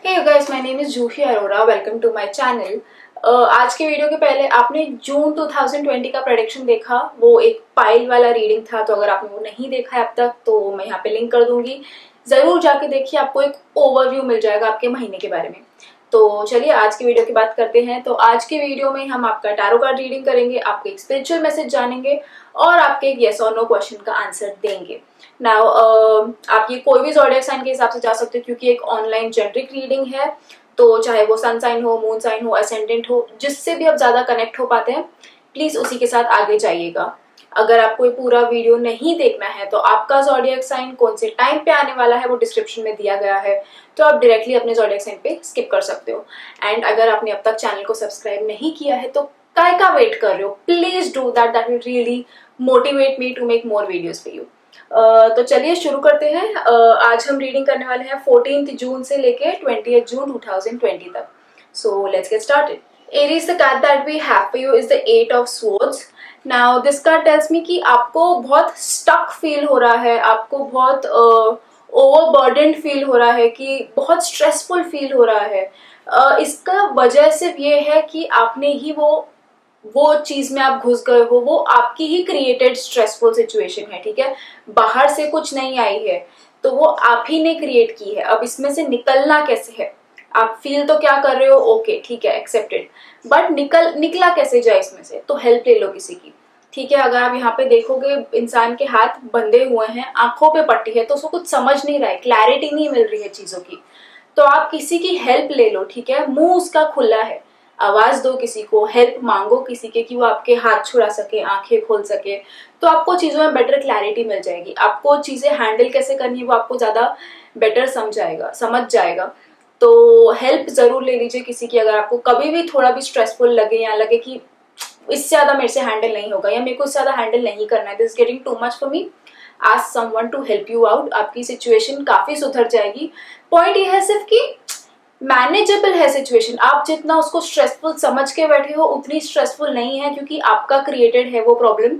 Hey guys, my name is Juhi Arora. Welcome to my channel. आज के video के पहले आपने जून 2020 का प्रेडिक्शन देखा, वो एक पाइल वाला रीडिंग था। तो अगर आपने वो नहीं देखा है अब तक तो मैं यहाँ पे लिंक कर दूंगी, जरूर जाके देखिए, आपको एक ओवरव्यू मिल जाएगा आपके महीने के बारे में। तो चलिए आज की वीडियो की बात करते हैं। तो आज की वीडियो में हम आपका टैरो कार्ड रीडिंग करेंगे, आपके एक स्पिरिचुअल मैसेज जानेंगे और आपके एक येस और नो क्वेश्चन का आंसर देंगे। नाउ आप ये कोई भी ज़ोडिएक साइन के हिसाब से जा सकते हो, क्योंकि एक ऑनलाइन जेनरिक रीडिंग है। तो चाहे वो सन साइन हो, मून साइन हो, असेंडेंट हो, जिससे भी आप ज़्यादा कनेक्ट हो पाते हैं, प्लीज़ उसी के साथ आगे जाइएगा। अगर आपको ये पूरा वीडियो नहीं देखना है तो आपका ज़ोडिएक साइन कौन से टाइम पे आने वाला है वो डिस्क्रिप्शन में दिया गया है, तो आप डायरेक्टली अपने ज़ोडिएक साइन पे स्किप कर सकते हो। एंड अगर आपने अब तक चैनल को सब्सक्राइब नहीं किया है तो काय का वेट कर रहे हो, please do that, that will really motivate me to make more videos for you. तो चलिए शुरू करते हैं। आज हम रीडिंग करने वाले हैं 14 जून से लेके 20 जून 2020 तक। So let's get started. Aries, the card that we have for you is the 8 of Swords. Now this card tells me कि आपको बहुत stuck feel हो रहा है, आपको बहुत overburdened feel हो रहा है, कि बहुत stressful feel हो रहा है। इसका वजह सिर्फ ये है कि आपने ही वो चीज में आप घुस गए हो, वो आपकी ही क्रिएटेड स्ट्रेसफुल सिचुएशन है, ठीक है। बाहर से कुछ नहीं आई है, तो वो आप ही ने क्रिएट की है। अब इसमें से निकलना कैसे है? आप फील तो क्या कर रहे हो, ओके ठीक है, एक्सेप्टेड, बट निकला कैसे जाए इसमें से? तो हेल्प ले लो किसी की, ठीक है। अगर आप यहाँ पे देखोगे इंसान के हाथ बंधे हुए हैं, आंखों पे पट्टी है, तो उसको कुछ समझ नहीं रहा है, क्लैरिटी नहीं मिल रही है चीजों की, तो आप किसी की हेल्प ले लो, ठीक है। मुंह उसका खुला है, आवाज दो किसी को, हेल्प मांगो किसी के कि वो आपके हाथ छुड़ा सके, आंखें खोल सके, तो आपको चीजों में बेटर क्लैरिटी मिल जाएगी। आपको चीजें हैंडल कैसे करनी है वो आपको ज्यादा बेटर समझ जाएगा। तो हेल्प जरूर ले लीजिए किसी की। अगर आपको कभी भी थोड़ा भी स्ट्रेसफुल लगे या लगे कि इससे ज्यादा मेरे से हैंडल नहीं होगा या मेरे को इससे ज्यादा हैंडल नहीं करना है, this is getting too much for me, ask someone to help you out. आपकी सिचुएशन काफी सुधर जाएगी। पॉइंट ये है सिर्फ कि मैनेजेबल है सिचुएशन। आप जितना उसको स्ट्रेसफुल समझ के बैठे हो उतनी स्ट्रेसफुल नहीं है, क्योंकि आपका क्रिएटेड है वो प्रॉब्लम।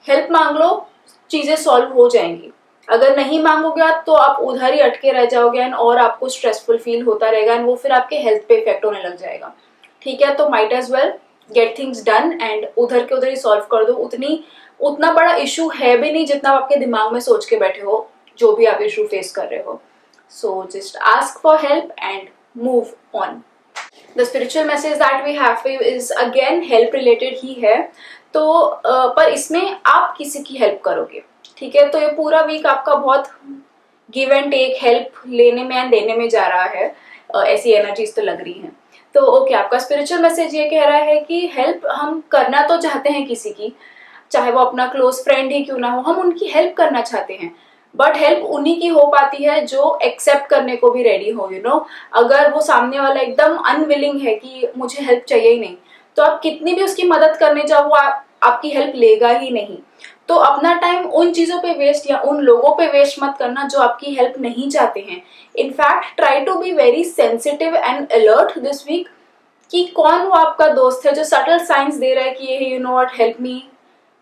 हेल्प मांग लो, चीजें सॉल्व हो जाएंगी। अगर नहीं मांगोगे तो आप उधर ही अटके रह जाओगे एंड और आपको स्ट्रेसफुल फील होता रहेगा एंड वो फिर आपके हेल्थ पे इफेक्ट होने लग जाएगा, ठीक है। तो might as well get things done and उधर के उधर ही सॉल्व कर दो। उतना बड़ा इशू है भी नहीं जितना आपके दिमाग में सोच के बैठे हो, जो भी आप इशू फेस कर रहे हो। So just ask for help and move on. The spiritual message that we have for you is again help related ही है। तो पर इसमें आप किसी की हेल्प करोगे, ठीक है। तो ये पूरा वीक आपका बहुत गिव एंड टेक, हेल्प लेने में एंड देने में जा रहा है, ऐसी एनर्जीज तो लग रही हैं। तो ओके, आपका स्पिरिचुअल मैसेज ये कह रहा है कि हेल्प हम करना तो चाहते हैं किसी की, चाहे वो अपना क्लोज फ्रेंड ही क्यों ना हो, हम उनकी हेल्प करना चाहते हैं, बट हेल्प उन्हीं की हो पाती है जो एक्सेप्ट करने को भी रेडी हो, यू नो। अगर वो सामने वाला एकदम अनविलिंग है कि मुझे हेल्प चाहिए ही नहीं, तो आप कितनी भी उसकी मदद करने जाओ वो आपकी हेल्प लेगा ही नहीं। तो अपना टाइम उन चीजों पे वेस्ट या उन लोगों पे वेस्ट मत करना जो आपकी हेल्प नहीं चाहते हैं। In fact try to be very sensitive and alert this week कि कौन वो आपका दोस्त है जो सटल साइंस दे रहा है कि ये you know what, help me,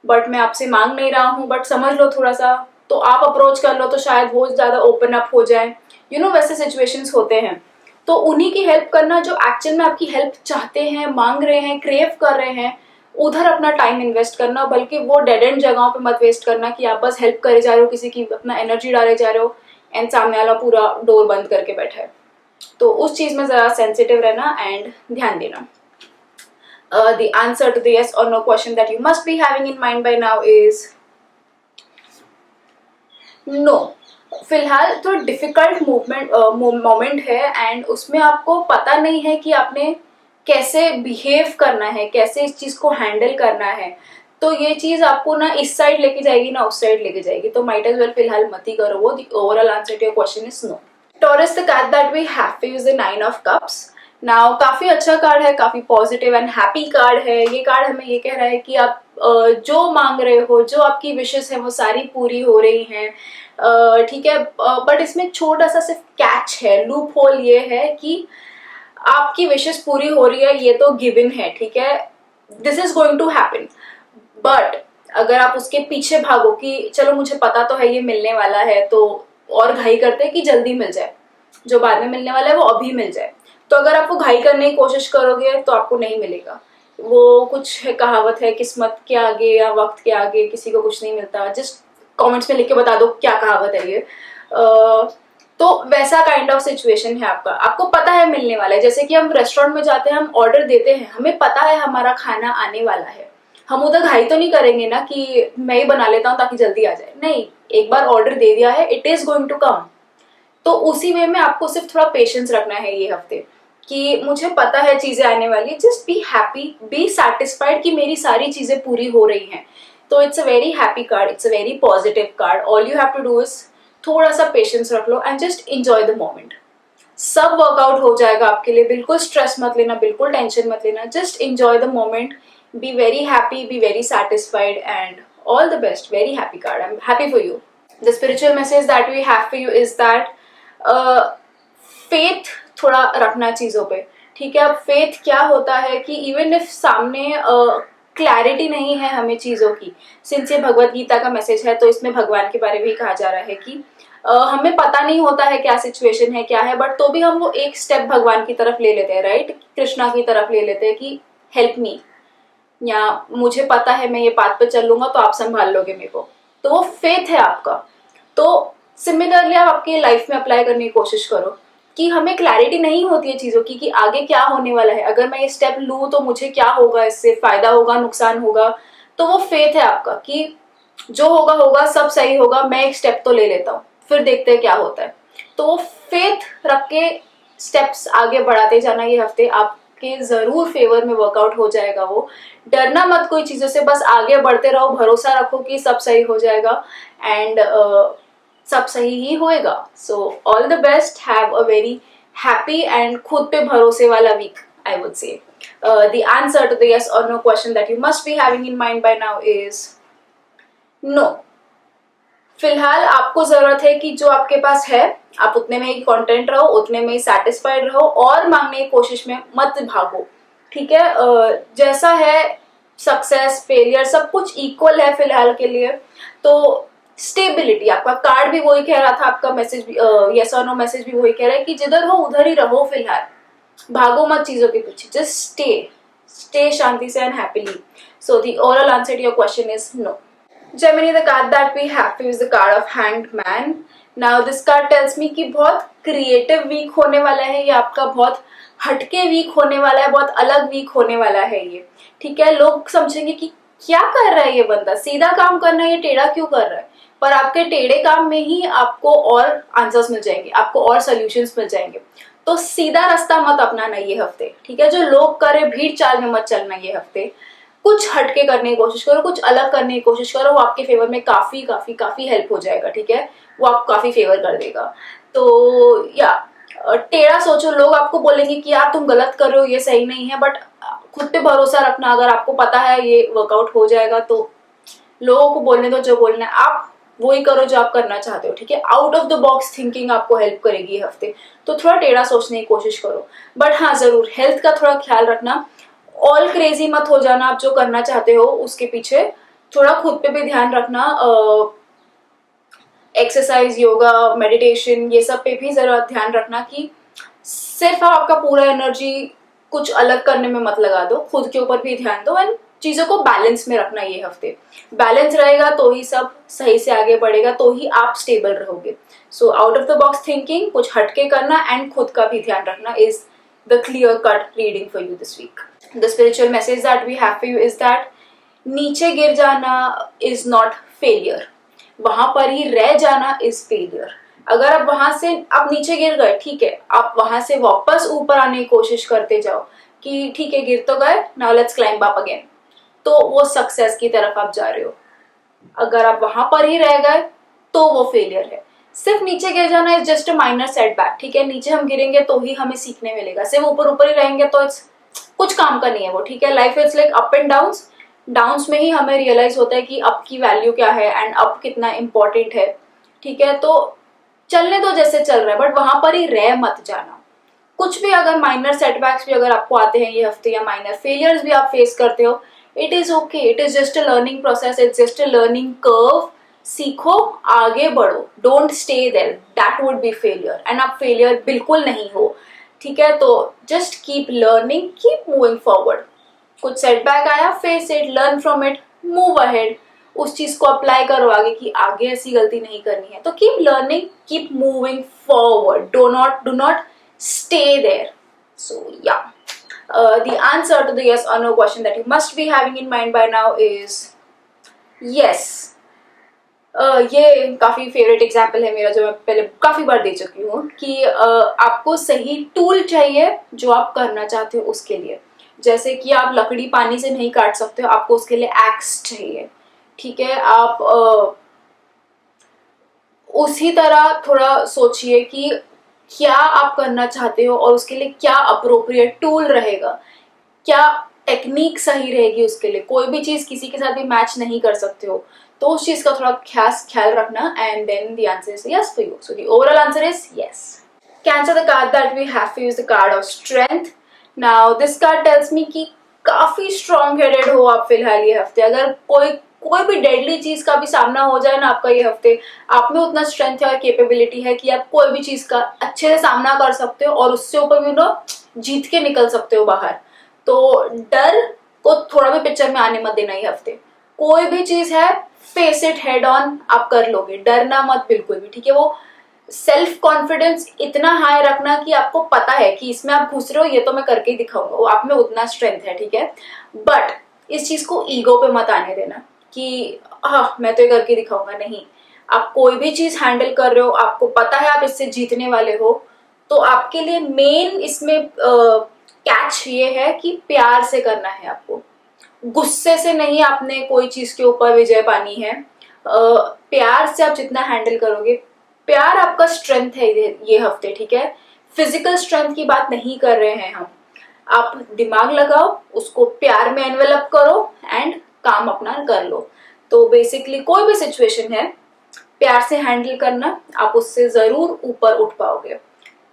but मैं आपसे मांग नहीं रहा हूँ, बट समझ लो थोड़ा सा, तो आप अप्रोच कर लो तो शायद वो ज्यादा ओपन अप हो जाए, यू नो, वैसे सिचुएशंस होते हैं। तो उन्हीं की हेल्प करना जो एक्चुअल में आपकी हेल्प चाहते हैं, मांग रहे हैं, क्रेव कर रहे हैं, उधर अपना टाइम इन्वेस्ट करना, बल्कि वो डेड एंड जगहों पे मत वेस्ट करना कि आप बस हेल्प करे जा रहे हो किसी की, अपना एनर्जी डाले जा रहे हो एंड सामने वाला पूरा डोर बंद करके बैठा है। तो उस चीज में जरा सेंसिटिव रहना एंड ध्यान देना। The answer to the yes or no question that you must be having in mind by now is no. फिलहाल तो डिफिकल्ट मोमेंट है एंड उसमें आपको पता नहीं है कि आपने कैसे बिहेव करना है, कैसे इस चीज को हैंडल करना है। तो ये चीज आपको ना इस साइड लेके जाएगी ना उस साइड लेके जाएगी, तो माइट एज वेल फिलहाल मत ही करो वो। The overall answer to your question is no. Taurus, the card that we have to use the 9 of cups. Now काफी अच्छा कार्ड है, काफी पॉजिटिव एंड हैप्पी कार्ड है। ये कार्ड हमें ये कह रहा है कि आप जो मांग रहे हो, जो आपकी विशेस है वो सारी पूरी हो रही हैं, ठीक है। बट इसमें छोटा सा सिर्फ कैच है, लूप होल ये है कि आपकी विशेस पूरी हो रही है, ये तो गिवन है, ठीक है, this is going to happen. But अगर आप उसके पीछे भागो कि चलो मुझे पता तो है ये मिलने वाला है, तो और घाई करते हैं कि जल्दी मिल जाए, जो बाद में मिलने वाला है वो अभी मिल जाए। तो अगर आप वो घाई करने की कोशिश करोगे तो आपको नहीं मिलेगा। वो कुछ है, कहावत है, किस्मत के आगे या वक्त के आगे किसी को कुछ नहीं मिलता। जस्ट कमेंट्स में लिख के बता दो क्या कहावत है ये। तो वैसा काइंड ऑफ सिचुएशन है आपका, आपको पता है मिलने वाला है। जैसे कि हम रेस्टोरेंट में जाते हैं, हम ऑर्डर देते हैं, हमें पता है हमारा खाना आने वाला है, हम उधर घाई तो नहीं करेंगे ना कि मैं ही बना लेता हूँ ताकि जल्दी आ जाए। नहीं, एक बार ऑर्डर दे दिया है, it is going to come. तो उसी वे में आपको सिर्फ थोड़ा पेशेंस रखना है ये हफ्ते, कि मुझे पता है चीजें आने वाली, just be happy, be satisfied कि मेरी सारी चीजें पूरी हो रही हैं। तो it's a very happy card, it's a very positive card. All you have to do is थोड़ा सा पेशेंस रख लो and just enjoy the moment. सब वर्कआउट हो जाएगा आपके लिए, बिल्कुल स्ट्रेस मत लेना, बिल्कुल टेंशन मत लेना, just enjoy the moment, be very happy, be very satisfied and all the best. Very happy card, I am happy for you. The spiritual message that we have for you is that faith थोड़ा रखना चीजों पे, ठीक है। अब faith क्या होता है कि इवन इफ सामने क्लैरिटी नहीं है हमें चीजों की, सिंस ये भगवत गीता का मैसेज है तो इसमें भगवान के बारे में ही कहा जा रहा है कि हमें पता नहीं होता है क्या सिचुएशन है क्या है, बट तो भी हम वो एक स्टेप भगवान की तरफ ले लेते हैं, राइट, कृष्णा की तरफ ले लेते हैं कि हेल्प मी, या मुझे पता है मैं ये बात पे चल लूंगा तो आप संभाल लोगे मेरे को। तो वो फेथ है आपका। तो सिमिलरली आप आपकी लाइफ में अप्लाई करने की कोशिश करो कि हमें क्लैरिटी नहीं होती है चीजों की कि आगे क्या होने वाला है, अगर मैं ये स्टेप लूँ तो मुझे क्या होगा, इससे फायदा होगा नुकसान होगा। तो वो फेथ है आपका कि जो होगा होगा, सब सही होगा, मैं एक स्टेप तो ले लेता हूँ, फिर देखते हैं क्या होता है। तो वो फेथ रख के स्टेप्स आगे बढ़ाते जाना ये हफ्ते आपके जरूर फेवर में वर्कआउट हो जाएगा। वो डरना मत कोई चीजों से, बस आगे बढ़ते रहो, भरोसा रखो कि सब सही हो जाएगा एंड सब सही ही होएगा। So all the best, have a very happy and खुद पे भरोसे वाला week, I would say. The answer to the yes or no question that you must be having in mind by now is no। फिलहाल आपको जरूरत है कि जो आपके पास है आप उतने में ही कंटेंट रहो, उतने में ही सेटिस्फाइड रहो और मांगने की कोशिश में मत भागो, ठीक है। जैसा है सक्सेस फेलियर सब कुछ इक्वल है फिलहाल के लिए। तो स्टेबिलिटी, आपका कार्ड भी वही कह रहा था, आपका मैसेज भी यस और नो मैसेज भी वही कह रहा है कि जिधर हो उधर ही रहो फिलहाल, भागो मत चीजों के पीछे, जस्ट स्टे शांति से and happily. So the overall answer to your question is no. Gemini, the card that we have is the card of Hanged Man. Now this card tells me कि बहुत क्रिएटिव वीक होने वाला है ये आपका, बहुत हटके वीक होने वाला है, बहुत अलग वीक होने वाला है ये, ठीक है। लोग समझेंगे कि क्या कर रहा है ये बंदा, सीधा काम करना है ये टेढ़ा क्यों कर रहा है, पर आपके टेढ़े काम में ही आपको और आंसर्स मिल जाएंगे, आपको और सोल्यूशंस मिल जाएंगे। तो सीधा रास्ता मत अपनाना ये हफ्ते, ठीक है। जो लोग करे भीड़ चाल में मत चलना ये हफ्ते, कुछ हटके करने की कोशिश करो, कुछ अलग करने की कोशिश करो, वो आपके फेवर में काफी काफी काफी हेल्प हो जाएगा, ठीक है। वो आपको काफी फेवर कर देगा। तो या टेढ़ा सोचो, लोग आपको बोलेंगे कि यार तुम गलत कर रहे हो, ये सही नहीं है, बट खुद पे भरोसा रखना, अगर आपको पता है ये वर्कआउट हो जाएगा तो लोगों को बोलने दो जो बोलना है, आप वही करो जो आप करना चाहते हो, ठीक है। Out of the box thinking आपको हेल्प करेगी ये हफ्ते। तो थोड़ा टेढ़ा सोचने की कोशिश करो, बट हाँ जरूर हेल्थ का थोड़ा ख्याल रखना, ऑल क्रेजी मत हो जाना, आप जो करना चाहते हो उसके पीछे थोड़ा खुद पे भी ध्यान रखना। एक्सरसाइज, योगा, मेडिटेशन, ये सब पे भी जरा ध्यान रखना कि सिर्फ आप आपका पूरा एनर्जी कुछ अलग करने में मत लगा दो, खुद के ऊपर भी ध्यान दो एंड चीजों को बैलेंस में रखना ये हफ्ते। बैलेंस रहेगा तो ही सब सही से आगे बढ़ेगा, तो ही आप स्टेबल रहोगे। So out of the box thinking, कुछ हटके करना एंड खुद का भी ध्यान रखना is the clear cut reading for you this week. The spiritual message that we have for you is that नीचे गिर जाना is not failure, वहां पर ही रह जाना is failure। अगर आप वहां से आप नीचे गिर गए, ठीक है, आप वहां से वापस ऊपर आने की कोशिश करते जाओ कि ठीक है गिर तो गए, now let's climb up again, तो वो सक्सेस की तरफ आप जा रहे हो। अगर आप वहां पर ही रह गए तो वो फेलियर है। सिर्फ नीचे गिर जाना is just a minor setback, ठीक है। नीचे हम गिरेंगे तो ही हमें सीखने मिलेगा, सिर्फ ऊपर ऊपर ही रहेंगे तो कुछ काम का नहीं है वो, ठीक है। Life is like up and downs, downs में ही हमें रियलाइज होता है कि अप की वैल्यू क्या है एंड अप कितना इंपॉर्टेंट है, ठीक है। तो चलने दो जैसे चल रहा है, बट वहां पर ही रह मत जाना। कुछ भी अगर माइनर सेटबैक्स भी अगर आपको आते हैं ये हफ्ते या माइनर फेलियर्स भी आप फेस करते हो, it is okay, it is just a learning process, it's just a learning curve. सीखो, आगे बढ़ो, don't stay there, that would be failure, and आप फेलियर बिल्कुल नहीं हो, ठीक है। तो just keep learning, keep moving forward. कुछ सेटबैक आया, face it, learn from it, move ahead, उस चीज को अप्लाई करो आगे कि आगे ऐसी गलती नहीं करनी है। तो keep learning, keep moving forward, do not stay there. So yeah, the answer to the yes or no question that you must be having in mind by now is yes. ये काफी फेवरेट एग्जाम्पल है मेरा, जो मैं पहले काफी बार दे चुकी हूँ कि आपको सही टूल चाहिए जो आप करना चाहते हो उसके लिए। जैसे कि आप लकड़ी पानी से नहीं काट सकते हो, आपको उसके लिए एक्स चाहिए, ठीक है। आप उसी तरह थोड़ा सोचिए कि क्या आप करना चाहते हो और उसके लिए क्या अप्रोप्रिएट टूल रहेगा, क्या टेक्निक सही रहेगी उसके लिए। कोई भी चीज किसी के साथ भी मैच नहीं कर सकते हो, तो उस चीज का थोड़ा खास ख्याल रखना। And then the answer is yes for you, so the overall answer is yes. Cancer, the card that we have to use the card of strength. Now this card tells me कि काफी strong headed हो आप फिलहाल ये हफ्ते। अगर कोई भी डेडली चीज का भी सामना हो जाए ना आपका ये हफ्ते, आप में उतना स्ट्रेंथ है और केपेबिलिटी है कि आप कोई भी चीज का अच्छे से सामना कर सकते हो और उससे ऊपर भी जीत के निकल सकते हो बाहर। तो डर को थोड़ा भी पिक्चर में आने मत देना ये हफ्ते। कोई भी चीज है, फेस इट हेड ऑन, आप कर लोगे, डरना मत बिल्कुल भी, ठीक है। वो सेल्फ कॉन्फिडेंस इतना हाई रखना कि आपको पता है कि इसमें आप घुस रहे हो, ये तो मैं करके ही दिखाऊंगा, वो आप में उतना स्ट्रेंथ है, ठीक है। बट इस चीज को ईगो पे मत आने देना कि हाँ मैं तो ये करके दिखाऊंगा, नहीं। आप कोई भी चीज हैंडल कर रहे हो, आपको पता है आप इससे जीतने वाले हो, तो आपके लिए मेन इसमें कैच ये है कि प्यार से करना है आपको, गुस्से से नहीं आपने कोई चीज के ऊपर विजय पानी है। प्यार से आप जितना हैंडल करोगे, प्यार आपका स्ट्रेंथ है ये हफ्ते, ठीक है। फिजिकल स्ट्रेंथ की बात नहीं कर रहे हैं हम। आप दिमाग लगाओ, उसको प्यार में एनवेलप करो एंड काम अपना कर लो। तो बेसिकली कोई भी सिचुएशन है, प्यार से हैंडल करना, आप उससे जरूर ऊपर उठ पाओगे।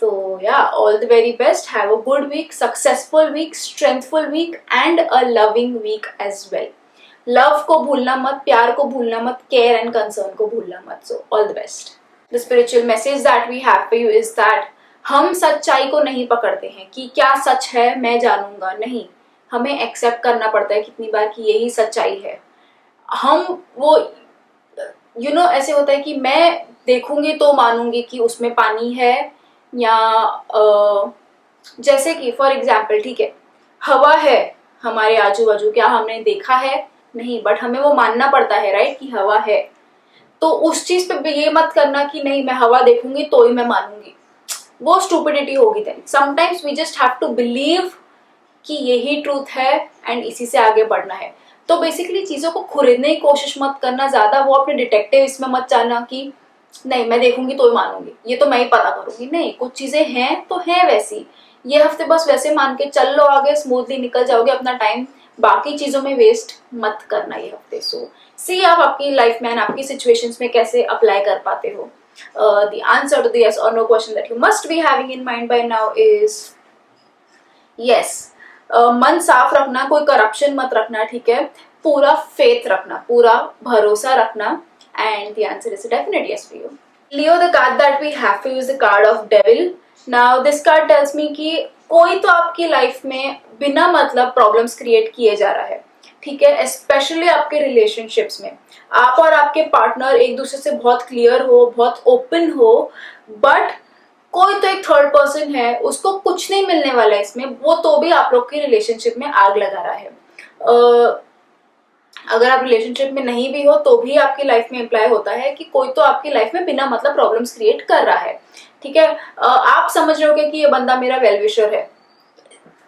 तो या all the very best, have a good week, successful week, strengthful week and a loving week as well. Love को भूलना मत, प्यार को भूलना मत, केयर एंड कंसर्न को भूलना मत। So all the best. The spiritual message that we have for you is that हम सच्चाई को नहीं पकड़ते हैं कि क्या सच है मैं जानूंगा, नहीं। हमें एक्सेप्ट करना पड़ता है कितनी बार कि यही सच्चाई है। हम वो ऐसे होता है कि मैं देखूंगी तो मानूंगी कि उसमें पानी है, या जैसे कि फॉर एग्जाम्पल, ठीक है, हवा है हमारे आजू बाजू, क्या हमने देखा है? नहीं, बट हमें वो मानना पड़ता है, राइट, कि हवा है। तो उस चीज पे ये मत करना कि नहीं मैं हवा देखूंगी तो ही मैं मानूंगी, वो स्टूपिडिटी होगी। Then sometimes we just have to believe कि यही ट्रूथ है एंड इसी से आगे बढ़ना है। तो बेसिकली चीजों को खरीदने की कोशिश मत करना ज्यादा, वो अपने डिटेक्टिव इसमें मत जाना कि नहीं मैं देखूंगी तो ही मानूंगी, ये तो मैं ही पता करूंगी। नहीं, कुछ चीजें हैं तो हैं वैसी, ये हफ्ते बस वैसे मान के चल लो, आगे स्मूथली निकल जाओगे। अपना टाइम बाकी चीजों में वेस्ट मत करना ये हफ्ते। सो सी आप आपकी लाइफ में, आपकी सिचुएशंस में कैसे अप्लाई कर पाते हो। The answer to the yes or no question that you must be having in mind by now is yes. मन साफ रखना, कोई करप्शन मत रखना, ठीक है। पूरा फेथ रखना, पूरा भरोसा रखना, and the answer is a definite yes for you. Leo, the card that we have to use the card of devil. Now this card tells me कि कोई तो आपकी लाइफ में बिना मतलब प्रॉब्लम्स क्रिएट किए जा रहा है, ठीक है। स्पेशली आपके रिलेशनशिप्स में आप और आपके पार्टनर एक दूसरे से बहुत क्लियर हो, बहुत ओपन हो, बट कोई तो एक थर्ड पर्सन है, उसको कुछ नहीं मिलने वाला है इसमें, वो तो भी आप लोग के रिलेशनशिप में आग लगा रहा है। अगर आप रिलेशनशिप में नहीं भी हो तो भी आपकी लाइफ में इम्प्लाई होता है कि कोई तो आपकी लाइफ में बिना मतलब प्रॉब्लम्स क्रिएट कर रहा है, ठीक है। आप समझ रहे हो कि ये बंदा मेरा वेल विशर है,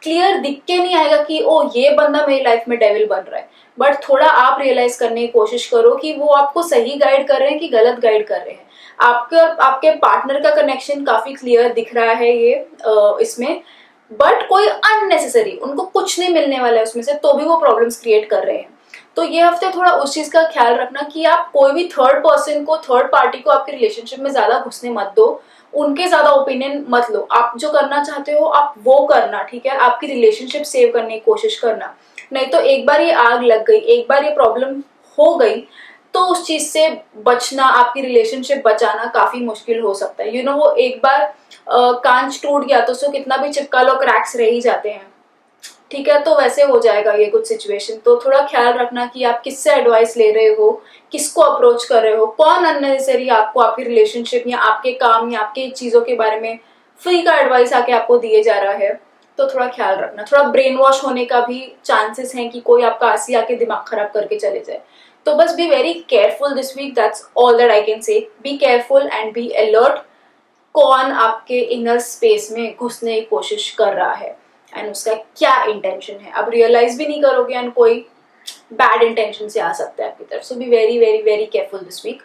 क्लियर दिख के नहीं आएगा कि ओ ये बंदा मेरी लाइफ में डेविल बन रहा है, बट थोड़ा आप रियलाइज करने की कोशिश करो कि वो आपको सही गाइड कर रहे हैं कि गलत गाइड कर रहे हैं। आपके पार्टनर का कनेक्शन काफी क्लियर दिख रहा है ये इसमें, बट कोई अननेसेसरी, उनको कुछ नहीं मिलने वाला है उसमें से, तो भी वो प्रॉब्लम्स क्रिएट कर रहे हैं। तो ये हफ्ते थोड़ा उस चीज का ख्याल रखना कि आप कोई भी थर्ड पर्सन को, थर्ड पार्टी को आपके रिलेशनशिप में ज्यादा घुसने मत दो, उनके ज्यादा ओपिनियन मत लो। आप जो करना चाहते हो आप वो करना, ठीक है। आपकी रिलेशनशिप सेव करने की कोशिश करना, नहीं तो एक बार ये आग लग गई, एक बार ये प्रॉब्लम हो गई, तो उस चीज से बचना, आपकी रिलेशनशिप बचाना काफी मुश्किल हो सकता है। वो एक बार कांच टूट गया तो उसको कितना भी चिपका लो, क्रैक्स रह ही जाते हैं, ठीक है। तो वैसे हो जाएगा ये कुछ सिचुएशन। तो थोड़ा ख्याल रखना कि आप किससे एडवाइस ले रहे हो, किसको अप्रोच कर रहे हो, कौन अननेसेसरी आपको आपकी रिलेशनशिप या आपके काम या आपके चीजों के बारे में फ्री का एडवाइस आके आपको दिए जा रहा है। तो थोड़ा ख्याल रखना। थोड़ा ब्रेन वॉश होने का भी चांसेस हैं कि कोई आपका आसी आके दिमाग खराब करके चले जाए। तो बस be very careful this week, that's all that I can say. Be careful and be alert, कौन आपके इनर स्पेस में घुसने की कोशिश कर रहा है एंड उसका क्या इंटेंशन है। आप रियलाइज भी नहीं करोगे एंड कोई बैड इंटेंशन से आ सकता है आपकी तरफ। So be very very very careful this week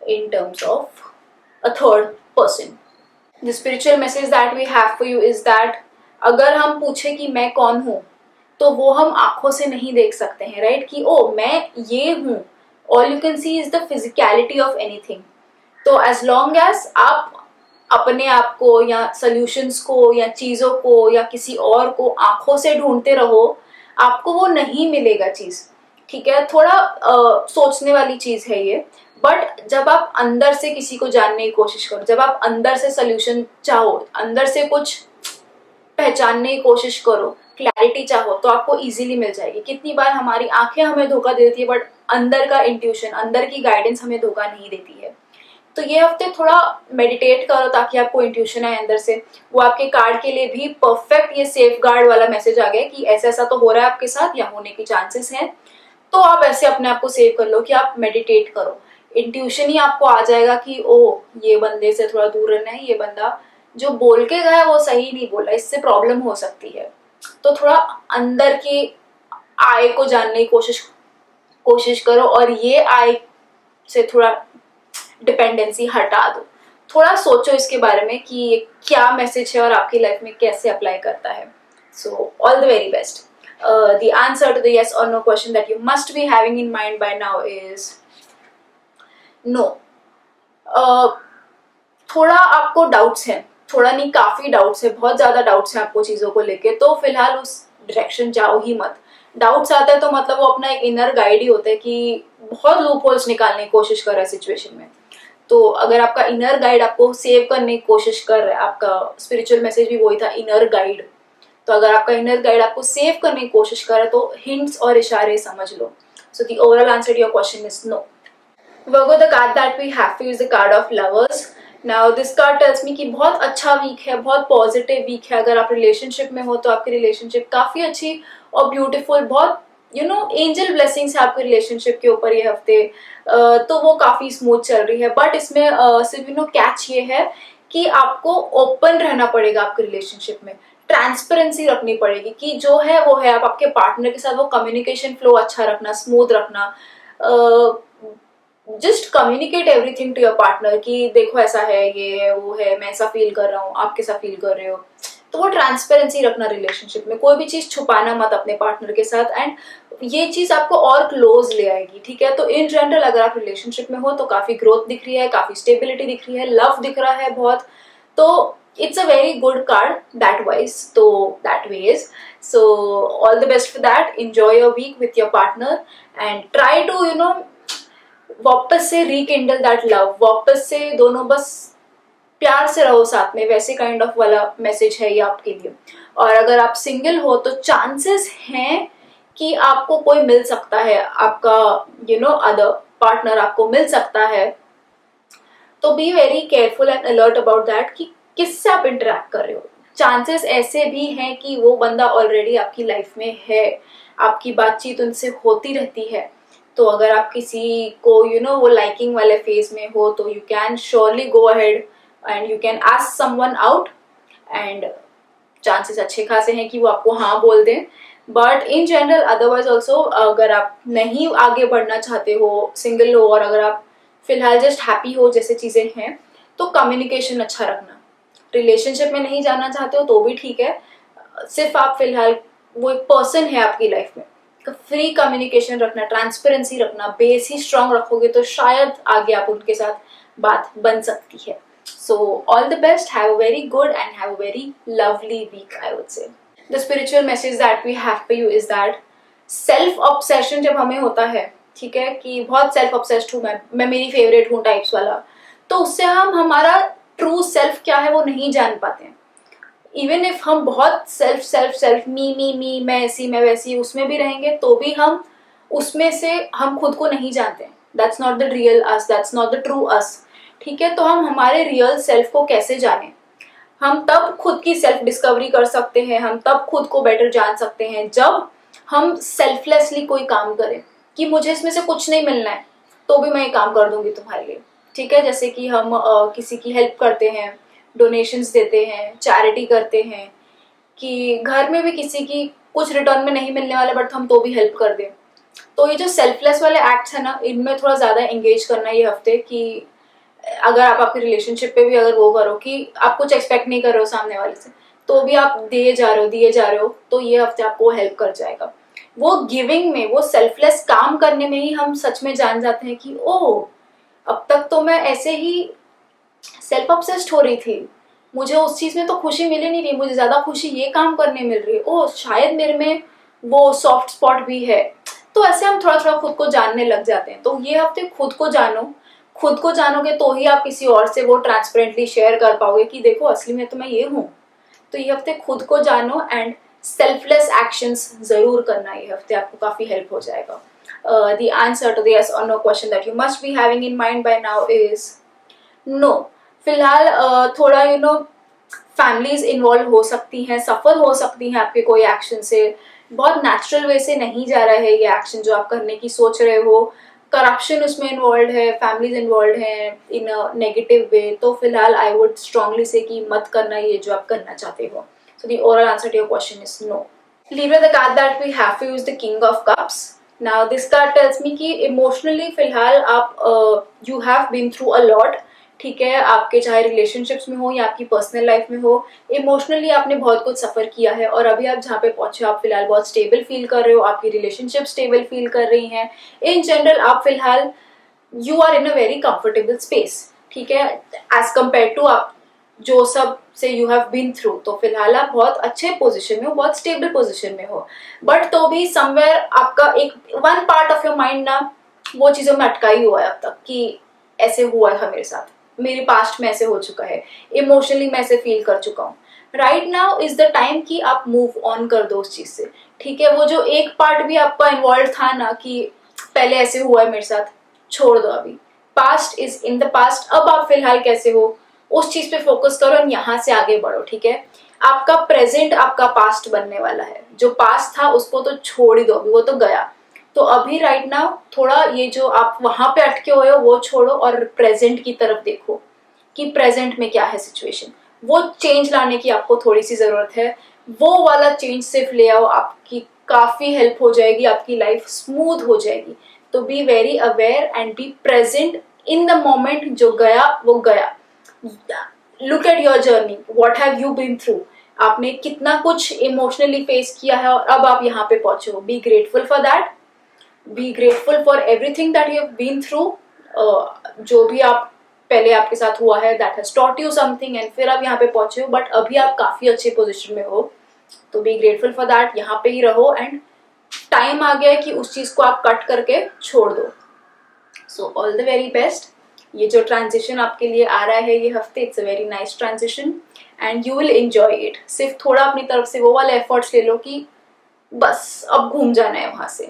in terms of a third person. The spiritual message that we have for you is that अगर हम पूछे कि मैं कौन हूँ, तो वो हम आंखों से नहीं देख सकते हैं, राइट, कि ओ मैं ये हूँ। All you can see is the physicality of anything. तो एज लॉन्ग एज आप अपने आप को या सॉल्यूशंस को या चीजों को या किसी और को आंखों से ढूंढते रहो, आपको वो नहीं मिलेगा चीज, ठीक है। थोड़ा सोचने वाली चीज है ये। बट जब आप अंदर से किसी को जानने की कोशिश करो, जब आप अंदर से सोल्यूशन चाहो, अंदर से कुछ पहचानने की कोशिश करो, क्लैरिटी चाहो, तो आपको इजीली मिल जाएगी। कितनी बार हमारी आंखें हमें धोखा देती है, बट अंदर का इंट्यूशन, अंदर की गाइडेंस हमें धोखा नहीं देती है। तो ये हफ्ते थोड़ा मेडिटेट करो ताकि आपको इंट्यूशन आए अंदर से। वो आपके कार्ड के लिए भी परफेक्ट ये सेफ गार्ड वाला मैसेज आ गया कि ऐसा ऐसा तो हो रहा है आपके साथ या होने की चांसेस हैं। तो आप ऐसे अपने आप को सेव कर लो कि आप मेडिटेट करो। इंट्यूशन ही आपको आ जाएगा कि ओ ये बंदे से थोड़ा दूर रहना है, ये बंदा जो बोल के गया वो सही नहीं बोला, इससे प्रॉब्लम हो सकती है। तो थोड़ा अंदर की आय को जानने की कोशिश करो और ये आय से थोड़ा डिपेंडेंसी हटा दो। थोड़ा सोचो इसके बारे में कि ये क्या मैसेज है और आपकी लाइफ में कैसे अप्लाई करता है। So all the very best. The answer to the yes or no question that you must be having in mind by now is no. थोड़ा आपको डाउट्स हैं, थोड़ा नहीं काफी डाउट्स है, बहुत ज्यादा डाउट्स हैं आपको चीजों को लेके, तो फिलहाल उस डायरेक्शन जाओ ही मत। डाउट्स आते हैं तो मतलब वो अपना एक इनर गाइड ही होता है कि बहुत लूप होल्स निकालने की कोशिश कर रहा है सिचुएशन में। तो अगर आपका इनर गाइड आपको सेव करने की कोशिश कर रहा है, आपका स्पिरिचुअल मैसेज भी वही था, इनर गाइड। तो अगर आपका इनर गाइड आपको सेव करने की कोशिश कर रहा है तो हिंट्स और इशारे समझ लो। So the overall answer to your question is no. Virgo, the card that we have for you is the card of lovers. Now this card tells me कि बहुत अच्छा वीक है, बहुत पॉजिटिव वीक है। अगर आप रिलेशनशिप में हो तो आपकी रिलेशनशिप काफी अच्छी और ब्यूटीफुल, बहुत एंजल ब्लेसिंग्स है आपके रिलेशनशिप के ऊपर ये हफ्ते। तो वो काफी स्मूथ चल रही है। बट इसमें सिर्फ कैच ये है कि आपको ओपन रहना पड़ेगा आपके रिलेशनशिप में, ट्रांसपेरेंसी रखनी पड़ेगी कि जो है वो है। आप आपके पार्टनर के साथ वो कम्युनिकेशन फ्लो अच्छा रखना, स्मूथ रखना। Just communicate everything to your partner कि देखो ऐसा है, ये है, वो है, मैं ऐसा फील कर रहा हूँ, आप कैसा फील कर रहे हो। तो वो ट्रांसपेरेंसी रखना रिलेशनशिप में, कोई भी चीज छुपाना मत अपने पार्टनर के साथ। एंड ये चीज आपको और क्लोज ले आएगी, ठीक है। तो इन जनरल अगर आप रिलेशनशिप में हो तो काफी ग्रोथ दिख रही है, काफी स्टेबिलिटी दिख रही है, लव दिख रहा है बहुत। तो it's a very good card that wise, so that ways. So all the best for that. Enjoy your week with your partner and try to वापस से रिकिंडल दैट लव, वापस से दोनों बस प्यार से रहो साथ में, वैसे काइंड ऑफ वाला मैसेज है ये आपके लिए। और अगर आप सिंगल हो तो चांसेस हैं कि आपको कोई मिल सकता है, आपका अदर पार्टनर आपको मिल सकता है। तो be very careful and alert about that कि किससे आप इंटरेक्ट कर रहे हो। चांसेस ऐसे भी हैं कि वो बंदा ऑलरेडी आपकी लाइफ में है, आपकी बातचीत उनसे होती रहती है। तो अगर आप किसी को वो लाइकिंग वाले फेज में हो तो you can surely go ahead and you can ask someone out and chances अच्छे खासे हैं कि वो आपको हाँ बोल दें। But in general otherwise also अगर आप नहीं आगे बढ़ना चाहते हो, सिंगल हो, और अगर आप फिलहाल जस्ट हैप्पी हो जैसे चीजें हैं, तो कम्युनिकेशन अच्छा रखना। रिलेशनशिप में नहीं जाना चाहते हो तो भी ठीक है, सिर्फ आप फिलहाल वो एक पर्सन है आपकी लाइफ में, फ्री कम्युनिकेशन रखना, ट्रांसपेरेंसी रखना, बेस ही स्ट्रांग रखोगे तो शायद आगे आप उनके साथ बात बन सकती है। So all the best, have a very good and have a very lovely week I would say. The spiritual message that we have for you is that self obsession जब हमें होता है, ठीक है, कि बहुत सेल्फ ऑब्सेस्ड हूँ मैं मेरी फेवरेट हूँ टाइप्स वाला, तो उससे हम हमारा ट्रू सेल्फ क्या है वो नहीं जान पाते हैं। इवन इफ हम बहुत सेल्फ सेल्फ सेल्फ मी मैं ऐसी मैं वैसी उसमें भी रहेंगे तो भी हम उसमें से हम खुद को नहीं जानते। That's not the real us, that's not the true us. ठीक है, तो हम हमारे रियल सेल्फ को कैसे जाने? हम तब खुद की सेल्फ डिस्कवरी कर सकते हैं, हम तब खुद को बेटर जान सकते हैं जब हम सेल्फलेसली कोई काम करें कि मुझे इसमें से कुछ नहीं मिलना है तो भी मैं ये काम कर दूंगी तुम्हारे लिए। ठीक है, जैसे कि हम किसी की हेल्प करते हैं, डोनेशंस देते हैं, चैरिटी करते हैं, कि घर में भी किसी की कुछ रिटर्न में नहीं मिलने वाला बट हम तो भी हेल्प कर दें। तो ये जो सेल्फलेस वाले एक्ट्स है ना, इनमें थोड़ा ज्यादा एंगेज करना ये हफ्ते, कि अगर आप आपके रिलेशनशिप पे भी अगर वो करो कि आप कुछ एक्सपेक्ट नहीं कर रहे हो सामने वाले से, तो भी आप दिए जा रहे हो, तो ये हफ्ते आपको हेल्प कर जाएगा। वो गिविंग में, वो सेल्फलेस काम करने में ही हम सच में जान जाते हैं कि ओह, अब तक तो मैं ऐसे ही सेल्फ ऑब्सेस्ड हो रही थी, मुझे उस चीज में तो खुशी मिल ही नहीं रही, मुझे ज्यादा खुशी ये काम करने मिल रही है, ओह शायद मेरे में वो सॉफ्ट स्पॉट भी है। तो ऐसे हम थोड़ा थोड़ा खुद को जानने लग जाते हैं। तो ये हफ्ते खुद को जानो, खुद को जानोगे तो ही आप किसी और से वो ट्रांसपेरेंटली शेयर कर पाओगे कि देखो असली में तो मैं ये हूँ। तो ये हफ्ते खुद को जानो एंड सेल्फलेस एक्शंस जरूर करना, ये हफ्ते आपको काफी हेल्प हो जाएगा। The answer to the yes और no question that you must be having in mind by now is no. फिलहाल थोड़ा फैमिलीज इन्वॉल्व हो सकती हैं, सफर हो सकती हैं आपके कोई एक्शन से, बहुत नेचुरल वे से नहीं जा रहा है ये एक्शन जो आप करने की सोच रहे हो, करप्शन उसमें इन्वॉल्व है, फैमिलीज इन्वॉल्व हैं इन अ नेगेटिव वे, तो फिलहाल आई वुड स्ट्रांगली से कि मत करना ये जो आप करना चाहते हो। So the overall answer to your question is no. Libra, the card that we have to use the King of Cups. Now this card tells me कि इमोशनली फिलहाल आप you have been through a lot। ठीक है, आपके चाहे relationships में हो या आपकी पर्सनल लाइफ में हो, इमोशनली आपने बहुत कुछ सफर किया है और अभी आप जहाँ पे पहुंचे आप फिलहाल बहुत स्टेबल फील कर रहे हो, आपकी रिलेशनशिप स्टेबल फील कर रही हैं। इन जनरल आप फिलहाल you are in a very comfortable space. ठीक है, एज कम्पेयर टू आप जो सब से यू हैव बीन थ्रू, तो फिलहाल आप बहुत अच्छे पोजीशन में हो, बहुत स्टेबल पोजीशन में हो। बट तो भी समवेयर आपका एक one part of your mind ना वो चीजों में अटका ही हुआ है अब तक कि ऐसे हुआ था मेरे साथ, मेरे पास्ट में ऐसे हो चुका है, इमोशनली मैं ऐसे फील कर चुका हूँ। Right now is the time कि आप मूव ऑन कर दो उस चीज से। ठीक है, वो जो एक पार्ट भी आपका इन्वॉल्व था ना कि पहले ऐसे हुआ है मेरे साथ, छोड़ दो अभी। Past is in the past. अब आप फिलहाल कैसे हो उस चीज पे फोकस करो और यहाँ से आगे बढ़ो। ठीक है, आपका प्रेजेंट आपका पास्ट बनने वाला है, जो पास्ट था उसको तो छोड़ ही दो, अभी वो तो गया। तो अभी राइट नाउ थोड़ा ये जो आप वहां पे अटके हुए हो वो छोड़ो और प्रेजेंट की तरफ देखो कि प्रेजेंट में क्या है सिचुएशन। वो चेंज लाने की आपको थोड़ी सी जरूरत है, वो वाला चेंज सिर्फ ले आओ, आपकी काफी हेल्प हो जाएगी, आपकी लाइफ स्मूथ हो जाएगी। तो be very aware and be present in the moment. जो गया वो गया। Look at your journey, what have you been through, आपने कितना कुछ इमोशनली फेस किया है और अब आप यहाँ पे पहुंचे हो। Be grateful for that, be grateful for everything that you have been through. जो भी आप पहले आपके साथ हुआ है that has taught you something and फिर आप यहाँ पे पहुंचे हो, बट अभी आप काफी अच्छे पोजिशन में हो। तो बी ग्रेटफुल फॉर दैट, यहाँ पे ही रहो एंड टाइम आ गया है कि उस चीज को आप कट करके छोड़ दो। सो ऑल द वेरी बेस्ट। ये जो ट्रांजिशन आपके लिए आ रहा है ये हफ्ते, it's a very nice transition and you will enjoy it. सिर्फ थोड़ा अपनी तरफ से वो वाले एफर्ट्स ले लो कि बस अब घूम जाना है वहां से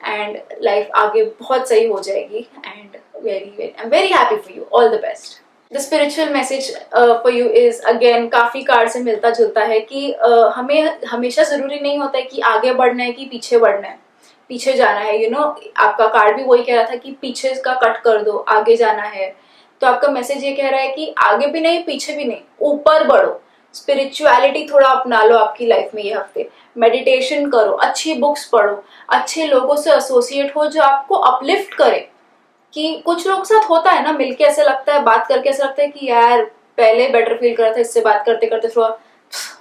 एंड लाइफ आगे बहुत सही हो जाएगी। And very I am very happy for you, all the best. The spiritual message for you is again काफी कार्ड से मिलता जुलता है कि हमें हमेशा जरूरी नहीं होता है कि आगे बढ़ना है कि पीछे बढ़ना है, पीछे जाना है। आपका कार्ड भी वही कह रहा था कि पीछे का कट कर दो, आगे जाना है। तो आपका मैसेज ये कह रहा है कि आगे भी नहीं पीछे भी नहीं, ऊपर बढ़ो। स्पिरिचुअलिटी थोड़ा अपना लो आपकी लाइफ में ये हफ्ते। मेडिटेशन करो, अच्छी बुक्स पढ़ो, अच्छे लोगों से एसोसिएट हो जो आपको अपलिफ्ट करे। कि कुछ लोग साथ होता है ना, मिलके ऐसे लगता है, बात करके ऐसा लगता है कि यार पहले बेटर फील कर रहा था, इससे बात करते करते थोड़ा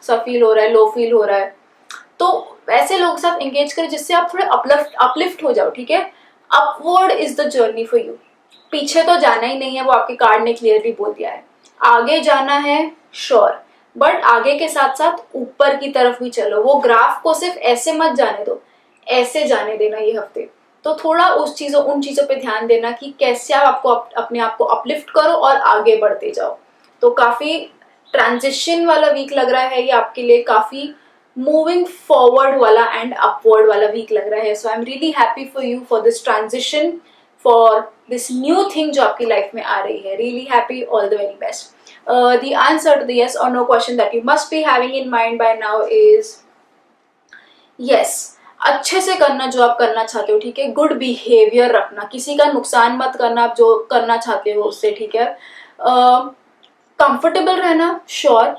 सा फील हो रहा है, लो फील हो रहा है। तो ऐसे लोग साथ एंगेज करें जिससे आप थोड़े अपलिफ्ट हो जाओ। ठीक है, upward is the journey for you. पीछे तो जाना ही नहीं है, वो आपके कार्ड ने क्लियरली बोल दिया है। आगे जाना है श्योर, बट आगे के साथ साथ ऊपर की तरफ भी चलो। वो ग्राफ को सिर्फ ऐसे मत जाने दो, ऐसे जाने देना ये हफ्ते। तो थोड़ा उन चीज़ों पे ध्यान देना कि कैसे आप अपने आप को अपलिफ्ट करो और आगे बढ़ते जाओ। तो काफ़ी ट्रांजिशन वाला वीक लग रहा है ये आपके लिए, काफ़ी मूविंग फॉरवर्ड वाला एंड अपवर्ड वाला वीक लग रहा है। So I am really happy for you for this transition, for this new thing जो आपकी लाइफ में आ रही है। Really happy, all the very best. The answer to the yes or no question that you must be having in mind by now is yes. अच्छे से करना जो आप करना चाहते हो, ठीक है। गुड बिहेवियर रखना, किसी का नुकसान मत करना आप जो करना चाहते हो उससे, ठीक है। कंफर्टेबल रहना, sure.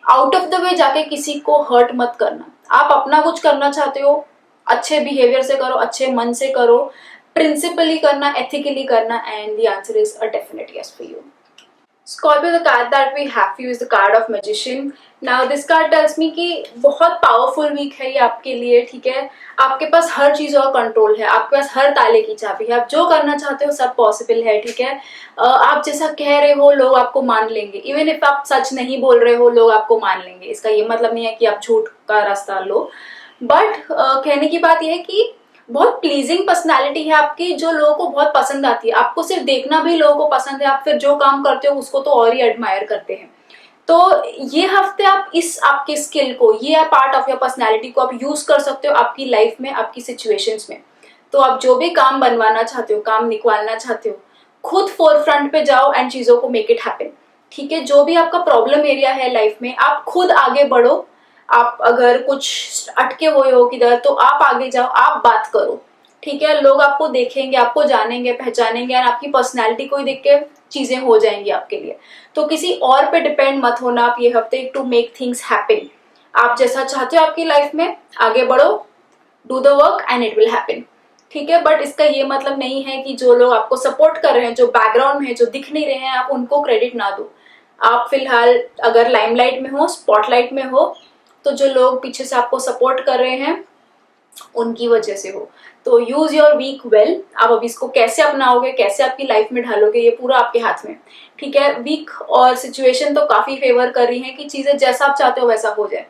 Out of the way जाके किसी को हर्ट मत करना। आप अपना कुछ करना चाहते हो, अच्छे बिहेवियर से करो, अच्छे मन से करो, प्रिंसिपली करना, एथिकली करना, and the answer is a definite yes for you. Scorpio, the card that we have for you is the card of Magician. Now this card tells me कि बहुत पावरफुल वीक है ये आपके लिए, ठीक है। आपके पास हर चीज़ों का कंट्रोल है, आपके पास हर ताले की चाबी है, आप जो करना चाहते हो सब पॉसिबल है, ठीक है। आप जैसा कह रहे हो लोग आपको मान लेंगे, इवन इफ आप सच नहीं बोल रहे हो लोग आपको मान लेंगे। इसका ये मतलब नहीं है कि आप झूठ का रास्ता लो, बट कहने की बात यह है कि बहुत प्लीजिंग पर्सनालिटी है आपकी, जो लोगों को बहुत पसंद आती है। आपको सिर्फ देखना भी लोगों को पसंद है, आप फिर जो काम करते हो उसको तो और ही एडमायर करते हैं। तो ये हफ्ते आप इस आपके स्किल को, ये पार्ट ऑफ योर पर्सनालिटी को आप यूज कर सकते हो आपकी लाइफ में, आपकी सिचुएशंस में। तो आप जो भी काम बनवाना चाहते हो, काम निकालना चाहते हो, खुद फोर फ्रंट पे जाओ एंड चीजों को मेक इट हैपन, ठीक है। जो भी आपका प्रॉब्लम एरिया है लाइफ में, आप खुद आगे बढ़ो। आप अगर कुछ अटके हुए हो किधर, तो आप आगे जाओ, आप बात करो, ठीक है। लोग आपको देखेंगे, आपको जानेंगे, पहचानेंगे, और आपकी पर्सनैलिटी को ही देख के चीजें हो जाएंगी आपके लिए। तो किसी और पे डिपेंड मत होना आप ये हफ्ते टू मेक थिंग्स हैपन। आप जैसा चाहते हो आपकी लाइफ में, आगे बढ़ो, do the work and it will happen, ठीक है। बट इसका ये मतलब नहीं है कि जो लोग आपको सपोर्ट कर रहे हैं, जो बैकग्राउंड में है, जो दिख नहीं रहे हैं, आप उनको क्रेडिट ना दो। आप फिलहाल अगर लाइमलाइट में हो, स्पॉटलाइट में हो, तो जो लोग पीछे से आपको सपोर्ट कर रहे हैं उनकी वजह से हो। तो यूज योर वीक वेल। आप अभी इसको कैसे अपनाओगे, कैसे आपकी लाइफ में ढालोगे, ये पूरा आपके हाथ में, ठीक है। वीक और सिचुएशन तो काफी फेवर कर रही है कि चीजें जैसा आप चाहते हो वैसा हो जाए।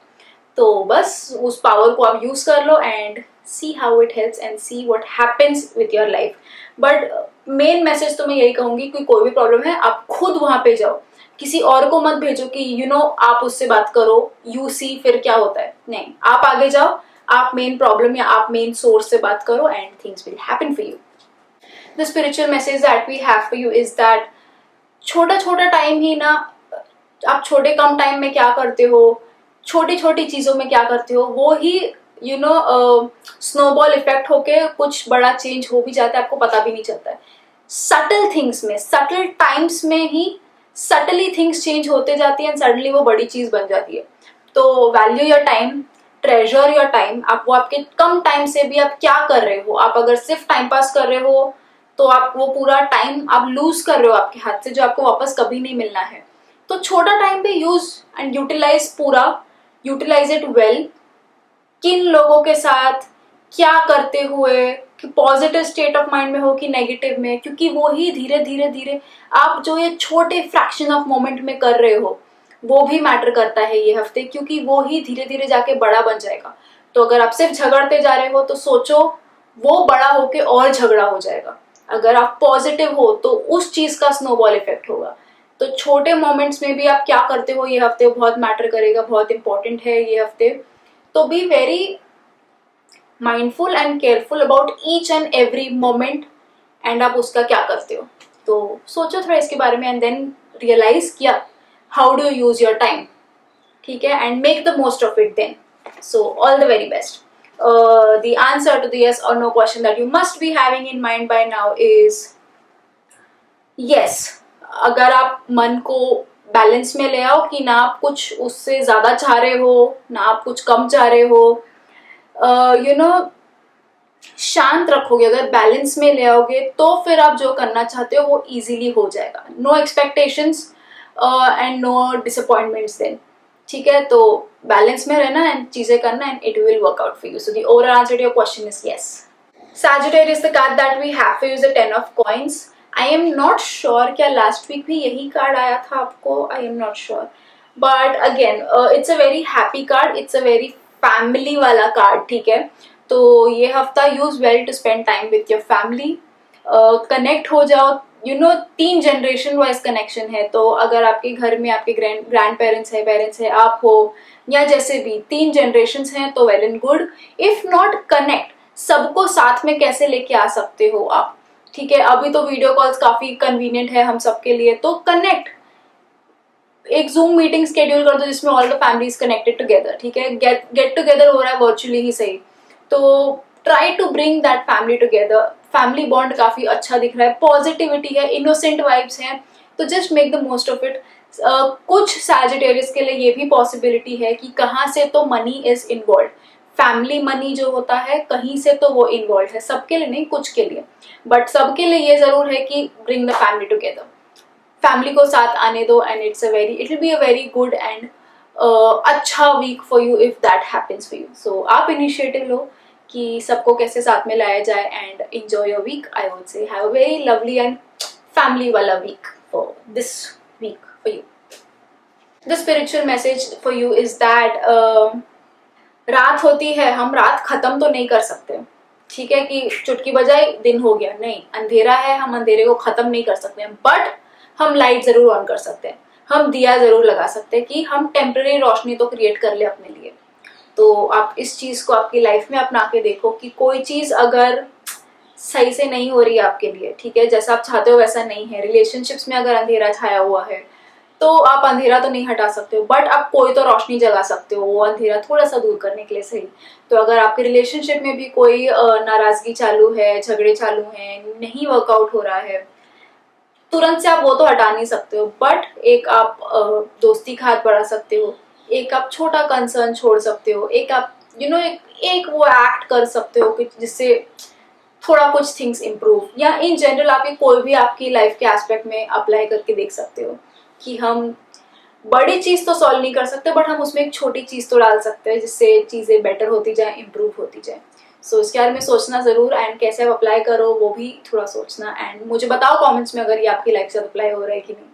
तो बस उस पावर को आप यूज कर लो and see how it helps and see what happens with your life. But main message तो मैं यही कहूंगी कि कोई भी प्रॉब्लम है आप खुद वहां पे जाओ, किसी और को मत भेजो कि आप उससे बात करो, यू सी फिर क्या होता है। नहीं, आप आगे जाओ, आप मेन प्रॉब्लम या आप मेन सोर्स से बात करो and things will happen for you. The spiritual message that we have for you is that छोटा छोटा टाइम ही ना, आप छोटे कम टाइम में क्या करते हो, छोटी छोटी चीजों में क्या करते हो, वो ही स्नोबॉल इफेक्ट होके कुछ बड़ा चेंज हो भी जाता है, आपको पता भी नहीं चलता है। सटल थिंग्स में, सटल टाइम्स में ही सटली थिंग्स चेंज होते जाती है एंड सडनली वो बड़ी चीज बन जाती है। तो value your time, treasure your time. आप वो आपके कम टाइम से भी आप क्या कर रहे हो, आप अगर सिर्फ टाइम पास कर रहे हो तो आप वो पूरा टाइम आप लूज कर रहे हो आपके हाथ से, जो आपको वापस कभी नहीं मिलना है। तो छोटा टाइम पे यूज एंड यूटिलाइज, पूरा यूटिलाइज इट वेल। किन लोगों के साथ क्या करते हुए, कि पॉजिटिव स्टेट ऑफ माइंड में हो कि नेगेटिव में, क्योंकि वो ही धीरे धीरे धीरे आप जो ये छोटे फ्रैक्शन ऑफ मोमेंट में कर रहे हो वो भी मैटर करता है ये हफ्ते, क्योंकि वो ही धीरे धीरे जाके बड़ा बन जाएगा। तो अगर आप सिर्फ झगड़ते जा रहे हो तो सोचो वो बड़ा होके और झगड़ा हो जाएगा। अगर आप पॉजिटिव हो तो उस चीज का स्नोबॉल इफेक्ट होगा। तो छोटे मोमेंट्स में भी आप क्या करते हो ये हफ्ते बहुत मैटर करेगा, बहुत इंपॉर्टेंट है ये हफ्ते। तो be very mindful and careful about each and every moment and आप उसका क्या करते हो। तो सोचो थोड़ा इसके बारे में एंड देन रियलाइज किया how do you use your time, ठीक है, and make the most of it then. So all the very best. The answer to the yes or no question that you must be having in mind by now is yes. अगर आप मन को balance में ले आओ कि ना आप कुछ उससे ज्यादा चाह रहे हो ना आप कुछ कम चाह रहे हो, शांत रखोगे, अगर बैलेंस में ले आओगे तो फिर आप जो करना चाहते हो वो इजीली हो जाएगा। No expectations and no disappointments then, ठीक है। तो बैलेंस में रहना एंड चीजें करना and it will work out for you. So the overall answer to your question is yes. Sagittarius, the card that we have for you is the 10 of coins. I am not sure क्या last week भी यही card आया था आपको, I am not sure. But again, it's a very happy card, it's a very family वाला card, ठीक है। तो ये हफ्ता use well to spend time with your family, connect हो जाओ। तीन जनरेशन वाइज कनेक्शन है, तो अगर आपके घर में आपके ग्रैंड पेरेंट्स है, आप हो या जैसे भी तीन जनरेशन हैं तो well and good. If not, connect, सबको साथ में कैसे लेके आ सकते हो आप, ठीक है। अभी तो वीडियो कॉल्स काफी कन्वीनियंट है हम सबके लिए, तो कनेक्ट, एक जूम मीटिंग स्केड्यूल कर दो जिसमें all the families connected together, ठीक है। गेट टुगेदर हो रहा है वर्चुअली ही सही, तो try to bring that family together. Family bond काफी अच्छा दिख रहा है, पॉजिटिविटी है, इनोसेंट वाइब्स हैं, तो just make the most of it. कुछ सैजिटेरियस के लिए ये भी पॉसिबिलिटी है कि कहाँ से तो money is involve, family money जो होता है कहीं से तो वो इन्वॉल्व है, सबके लिए नहीं, कुछ के लिए, बट सबके लिए ये जरूर है कि bring the family together, family को साथ आने दो, and it will be a very good and अच्छा week for you if that happens for you. So आप इनिशिएटिव लो कि सबको कैसे साथ में लाया जाए, and enjoy your week. I would say have a very lovely and family वाला week for this week for you. The spiritual message for you is that रात होती है, हम रात खत्म तो नहीं कर सकते, ठीक है, कि चुटकी बजाई दिन हो गया, नहीं, अंधेरा है, हम अंधेरे को खत्म नहीं कर सकते हैं, बट हम लाइट जरूर ऑन कर सकते हैं, हम दिया जरूर लगा सकते हैं कि हम टेम्पररी रोशनी तो क्रिएट कर ले अपने लिए। तो आप इस चीज को आपकी लाइफ में अपना के देखो कि कोई चीज अगर सही से नहीं हो रही है आपके लिए, ठीक है, जैसा आप चाहते हो वैसा नहीं है, रिलेशनशिप्स में अगर अंधेरा छाया हुआ है तो आप अंधेरा तो नहीं हटा सकते हो, बट आप कोई तो रोशनी जगा सकते हो वो अंधेरा थोड़ा सा दूर करने के लिए, सही। तो अगर आपके रिलेशनशिप में भी कोई नाराजगी चालू है, झगड़े चालू हैं, नहीं वर्कआउट हो रहा है, तुरंत से आप वो तो हटा नहीं सकते हो, बट एक आप दोस्ती का हाथ बढ़ा सकते हो, एक आप छोटा कंसर्न छोड़ सकते हो, एक आप एक वो एक्ट कर सकते हो कि जिससे थोड़ा कुछ थिंग्स इम्प्रूव, या इन जनरल आप ये कोई भी आपकी लाइफ के एस्पेक्ट में अप्लाई करके देख सकते हो कि हम बड़ी चीज तो सॉल्व नहीं कर सकते, बट हम उसमें एक छोटी चीज तो डाल सकते हैं जिससे चीजें बेटर होती जाए, इम्प्रूव होती जाए। सो इसके बारे में सोचना जरूर, एंड कैसे आप अप्लाई करो वो भी थोड़ा सोचना, एंड मुझे बताओ कमेंट्स में अगर ये आपकी लाइफ से अप्लाई हो रहा है कि नहीं।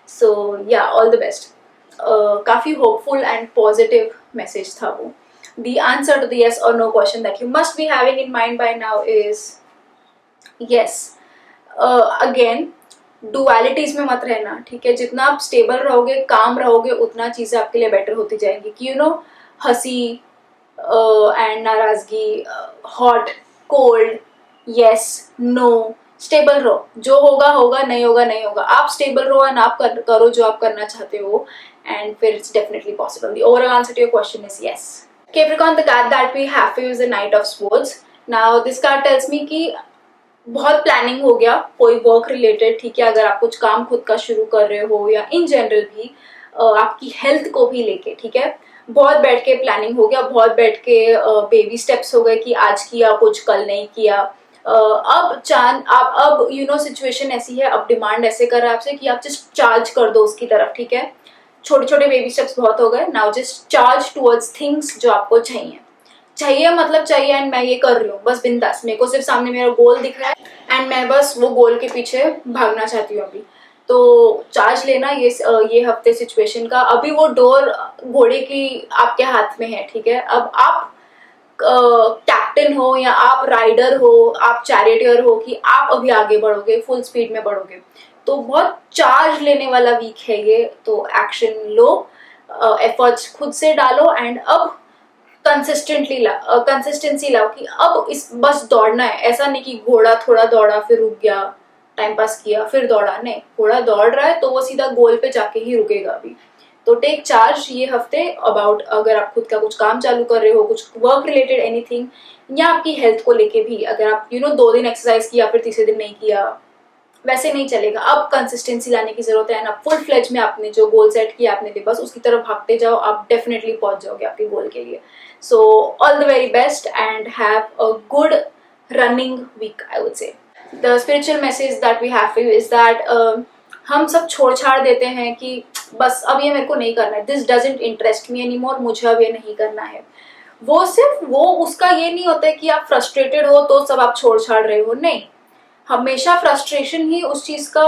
सो या, ऑल द बेस्ट। काफी होपफुल एंड पॉजिटिव मैसेज था वो। The answer to the yes or no question that you must be having in mind by now is yes. Again, dualities में मत रहना, ठीक है। जितना आप स्टेबल रहोगे, काम रहोगे, उतना चीजें आपके लिए बेटर होती जाएंगी कि हंसी एंड नाराजगी, hot cold, yes no, stable रहो, जो होगा होगा, नहीं होगा नहीं होगा, आप स्टेबल रहो एंड आप करो जो आप करना चाहते हो, एंड फिर it's definitely possible. The overall answer to your question is yes. Capricorn, the card that we have for you is the Knight of Swords. Now this card tells me कि बहुत प्लानिंग हो गया कोई work related, ठीक है, अगर आप कुछ काम खुद का शुरू कर रहे हो या इन जनरल भी आपकी हेल्थ को भी लेके, ठीक है, बहुत बैठ के प्लानिंग हो गया, बहुत बैठ के बेबी स्टेप्स हो गए कि आज किया कुछ, कल नहीं किया। अब सिचुएशन ऐसी है, अब डिमांड ऐसे कर रहा है आपसे कि आप जस्ट चार्ज कर दो उसकी तरफ, ठीक है। छोटे छोटे बेबी स्टेप्स बहुत हो गए, now just charge towards things जो आपको चाहिए, मतलब चाहिए, एंड मैं ये कर रही हूँ बस बिंदास, मेरे को सिर्फ सामने मेरा गोल दिख रहा है एंड मैं बस वो गोल के पीछे भागना चाहती हूँ अभी। तो चार्ज लेना ये हफ्ते सिचुएशन का, अभी वो डोर घोड़े की आपके हाथ में है, ठीक है। अब आप कैप्टन हो या आप राइडर हो, आप चैरिटियर हो कि आप अभी आगे बढ़ोगे, फुल स्पीड में बढ़ोगे, तो बहुत चार्ज लेने वाला वीक है ये। तो एक्शन लो, एफर्ट्स खुद से डालो, एंड अब कंसिस्टेंसी लाओ कि अब इस बस दौड़ना है। ऐसा नहीं कि घोड़ा थोड़ा दौड़ा फिर रुक गया, टाइम पास किया फिर दौड़ा, नहीं, घोड़ा दौड़ रहा है तो वो सीधा गोल पे जाके ही रुकेगा अभी। तो टेक चार्ज ये हफ्ते अबाउट, अगर आप खुद का कुछ काम चालू कर रहे हो, कुछ वर्क रिलेटेड एनीथिंग, या आपकी हेल्थ को लेके भी, अगर आप 2 दिन एक्सरसाइज किया फिर तीसरे दिन नहीं किया, वैसे नहीं चलेगा। अब कंसिस्टेंसी लाने की जरूरत है, ना फुल फ्लेज में आपने जो गोल सेट किया आपने लिए बस उसकी तरफ भागते जाओ, आप डेफिनेटली पहुंच जाओगे आपके गोल के लिए। So all the very best and have a good running week, I would say. The spiritual message that we have for you is that हम सब छोड़ छाड़ देते हैं कि बस अब ये मेरे को नहीं करना है, this doesn't interest me any more, मुझे अब ये नहीं करना है। वो सिर्फ वो उसका ये नहीं होता है कि आप फ्रस्ट्रेटेड हो तो सब आप छोड़ छाड़ रहे हो, नहीं, हमेशा फ्रस्ट्रेशन ही उस चीज का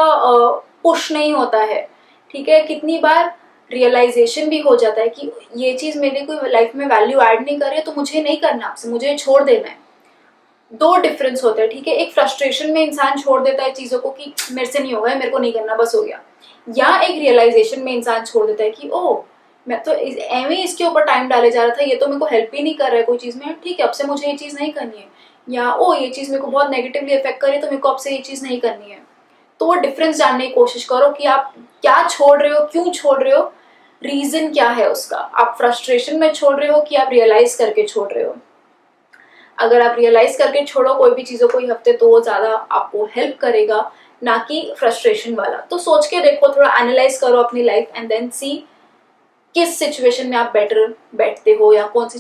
पुश नहीं होता है, ठीक है। कितनी बार रियलाइजेशन भी हो जाता है कि ये चीज़ मेरे को लाइफ में वैल्यू ऐड नहीं कर रही है, तो मुझे नहीं करना आपसे, मुझे छोड़ देना है। दो डिफरेंस होते हैं, ठीक है। एक फ्रस्ट्रेशन में इंसान छोड़ देता है चीज़ों को कि मेरे से नहीं होगा, मेरे को नहीं करना, बस हो गया। या एक रियलाइजेशन में इंसान छोड़ देता है कि ओह, मैं तो एवं इसके ऊपर टाइम डाले जा रहा था, ये तो मेरे को हेल्प ही नहीं कर रहा है कोई चीज़ में, ठीक है, अब से मुझे ये चीज़ नहीं करनी है। या ओ, ये चीज़ मेरे को बहुत नेगेटिवली इफेक्ट करे, तो मेरे को अब से ये चीज़ नहीं करनी है। तो वो डिफरेंस जानने की कोशिश करो कि आप क्या छोड़ रहे हो, क्यों छोड़ रहे हो, रीजन क्या है उसका। आप फ्रस्ट्रेशन में छोड़ रहे हो कि आप रियलाइज करके छोड़ रहे हो। अगर आप रियलाइज करके छोड़ो कोई भी चीज़ों को ये हफ्ते, तो वो ज़्यादा आपको हेल्प करेगा, ना कि फ्रस्ट्रेशन वाला। तो सोच के देखो, थोड़ा एनालाइज करो अपनी लाइफ एंड देन सी किस सिचुएशन में आप बेटर बैठते हो, या कौन सी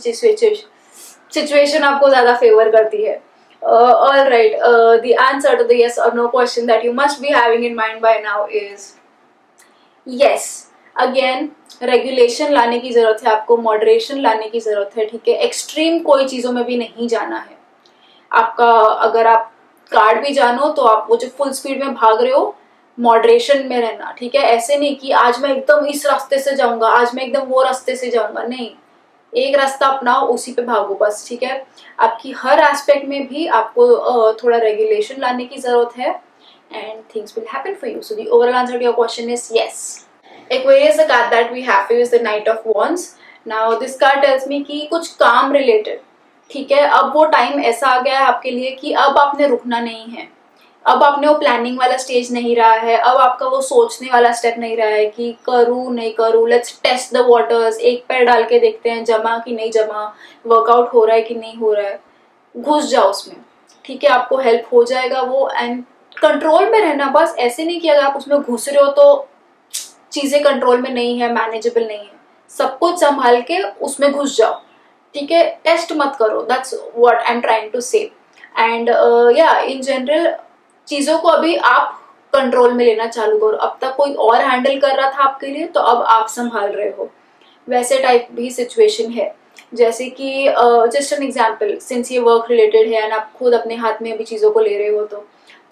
सिचुएशन आपको ज़्यादा फेवर करती है। All right, the answer to the yes or no question that you must be having in mind by now is yes. Again, regulation लाने की जरूरत है आपको, मॉडरेशन लाने की जरूरत है, ठीक है। एक्सट्रीम कोई चीजों में भी नहीं जाना है आपका। अगर आप कार्ड भी जानो तो आप वो जो फुल स्पीड में भाग रहे हो, मॉडरेशन में रहना, ठीक है। ऐसे नहीं कि आज मैं एकदम इस रास्ते से जाऊंगा, आज मैं एकदम वो रास्ते से जाऊंगा, नहीं। एक रास्ता अपनाओ, उसी पे भागो बस, ठीक है। आपकी हर एस्पेक्ट में भी आपको थोड़ा रेगुलेशन लाने की जरूरत है, and things will happen for you. So the overall answer to your question is yes. Aquarius, the card that we have is the Knight of Wands. Now this card tells me कि कुछ काम related, ठीक है। अब वो time ऐसा आ गया है आपके लिए कि अब आपने रुकना नहीं है, अब आपने वो प्लानिंग वाला स्टेज नहीं रहा है, अब आपका वो सोचने वाला स्टेप नहीं रहा है कि करूँ नहीं करूँ, लेट्स टेस्ट द वाटर्स, एक पैर डाल के देखते हैं जमा कि नहीं जमा, वर्कआउट हो रहा है कि नहीं हो रहा है। घुस जाओ उसमें, ठीक है, आपको हेल्प हो जाएगा वो। एंड कंट्रोल में रहना, बस ऐसे नहीं कि अगर आप उसमें घुस रहे हो तो चीजें कंट्रोल में नहीं है, मैनेजेबल नहीं है, सब कुछ संभाल के उसमें घुस जाओ, ठीक है। टेस्ट मत करो, that's what I am trying to say. And या इन जनरल चीजों को अभी आप कंट्रोल में लेना चालू करो। अब तक कोई और हैंडल कर रहा था आपके लिए, तो अब आप संभाल रहे हो, वैसे टाइप भी सिचुएशन है। जैसे कि जस्ट एन एग्जाम्पल, सिंस ये वर्क रिलेटेड है एंड आप खुद अपने हाथ में अभी चीज़ों को ले रहे हो,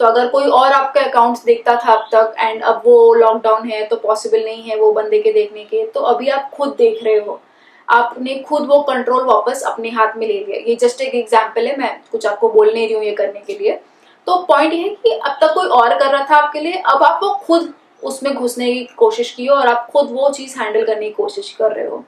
तो अगर कोई और आपका अकाउंट्स देखता था अब तक एंड अब वो लॉकडाउन है तो पॉसिबल नहीं है वो बंदे के देखने के, तो अभी आप खुद देख रहे हो, आपने खुद वो कंट्रोल वापस अपने हाथ में ले लिया। ये जस्ट एक एग्जाम्पल है, मैं कुछ आपको बोल नहीं रही हूँ ये करने के लिए। तो पॉइंट ये है कि अब तक कोई और कर रहा था आपके लिए, अब आप वो खुद उसमें घुसने की कोशिश की हो और आप खुद वो चीज़ हैंडल करने की कोशिश कर रहे हो।